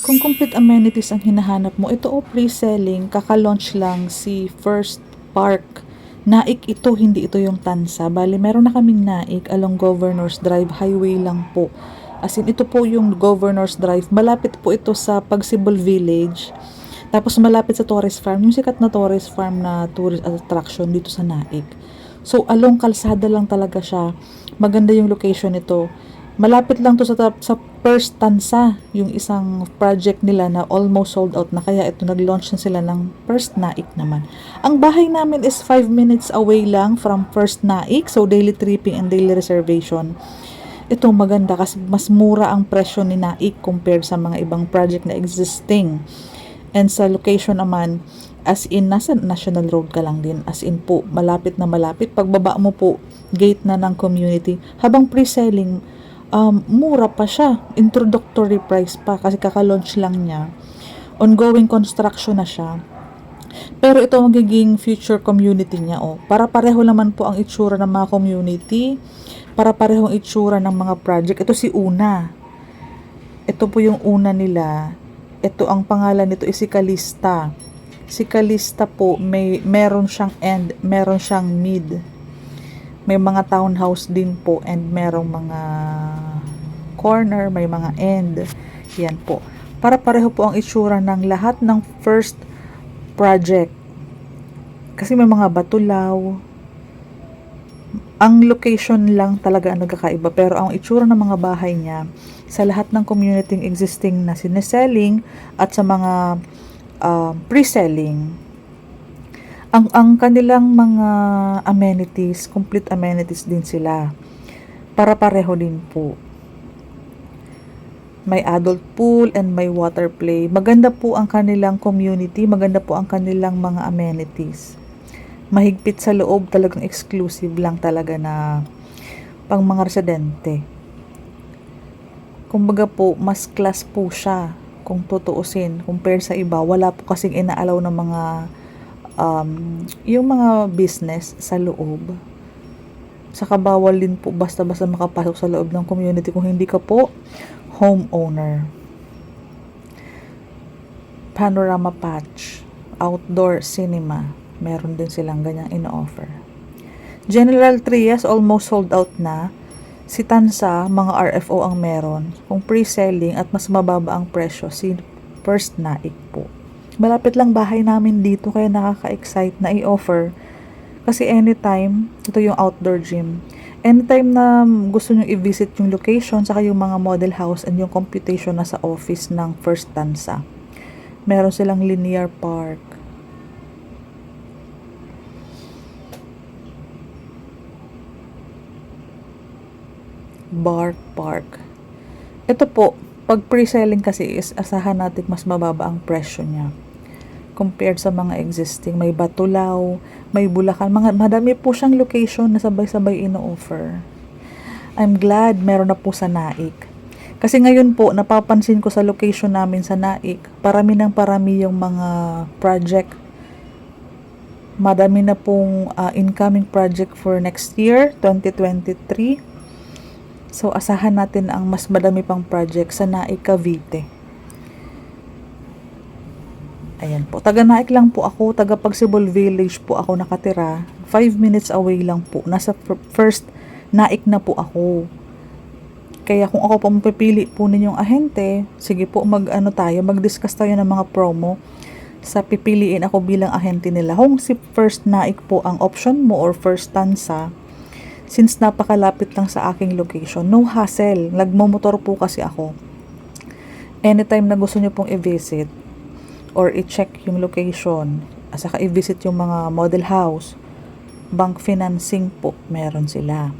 Kung complete amenities ang hinahanap mo, ito o pre-selling, kaka-launch lang si First Park. Naik ito, hindi ito yung Tansa. Bali, meron na kaming Naik along Governors Drive, highway lang po. As in, ito po yung Governors Drive. Malapit po ito sa Pagsibol Village. Tapos malapit sa Torres Farm, yung sikat na Torres Farm na tourist attraction dito sa Naik. So, along kalsada lang talaga siya. Maganda yung location nito. Malapit lang to sa First Tansa, yung isang project nila na almost sold out na, kaya ito nag-launch na sila ng First Naik naman. Ang bahay namin is 5 minutes away lang from First Naik, so daily tripping and daily reservation. Ito maganda kasi mas mura ang presyo ni Naik compared sa mga ibang project na existing. And sa location naman, as in, nasa National Road ka lang din. As in po, malapit na malapit. Pagbaba mo po, gate na ng community. Habang pre-selling, mura pa siya. Introductory price pa kasi kaka-launch lang niya. Ongoing construction na siya. Pero ito ang magiging future community niya. Para pareho naman po ang itsura ng mga community. Para parehong itsura ng mga project. Ito si Una. Ito po yung una nila. Ito ang pangalan nito is si Calista. Si Calista po, meron siyang end, meron siyang mid. May mga townhouse din po and merong mga corner, may mga end. Yan po. Para pareho po ang itsura ng lahat ng first project. Kasi may mga batulaw. Ang location lang talaga ang nagkakaiba. Pero ang itsura ng mga bahay niya, sa lahat ng community existing na sineselling at sa mga pre-selling, ang kanilang mga amenities, complete amenities din sila. Para pareho din po. May adult pool and may water play. Maganda po ang kanilang community, maganda po ang kanilang mga amenities. Mahigpit sa loob, talagang exclusive lang talaga na pang mga residente. Kumbaga po, mas class po siya kung tutuusin compare sa iba. Wala po kasing inaalaw ng mga yung mga business sa loob. Saka bawal din po basta-basta makapasok sa loob ng community kung hindi ka po homeowner. Panorama patch, outdoor cinema, meron din silang ganyang ino-offer. General Trias almost sold out na. Si Tansa, mga RFO ang meron. Kung pre-selling at mas mababa ang presyo, si First Naik po. Malapit lang bahay namin dito kaya nakaka-excite na i-offer. Kasi anytime, ito yung outdoor gym. Anytime na gusto nyo i-visit yung location, saka yung mga model house and yung computation na sa office ng First Tansa. Meron silang linear park. Bar Park. Ito po, pag pre-selling kasi is asahan natin mas mababa ang presyo niya compared sa mga existing. May Batulaw, may Bulacan, madami po siyang location na sabay-sabay ino-offer. I'm glad meron na po sa Naik. Kasi ngayon po, napapansin ko sa location namin sa Naik, parami ng parami yung mga project. Madami na pong incoming project for next year, 2023. So, asahan natin ang mas madami pang project sa Naik, Cavite. Ayan po. Taga Naik lang po ako. Taga Pagsibol Village po ako nakatira. 5 minutes away lang po. Nasa First Naik na po ako. Kaya kung ako po mapipili po ninyong ahente, sige po, mag-discuss tayo ng mga promo sa pipiliin ako bilang ahente nila. Kung si First Naik po ang option mo or First Tansa, since napakalapit lang sa aking location, no hassle. Nagmomotor po kasi ako. Anytime na gusto nyo pong i-visit or i-check yung location, saka i-visit yung mga model house, bank financing po, meron sila.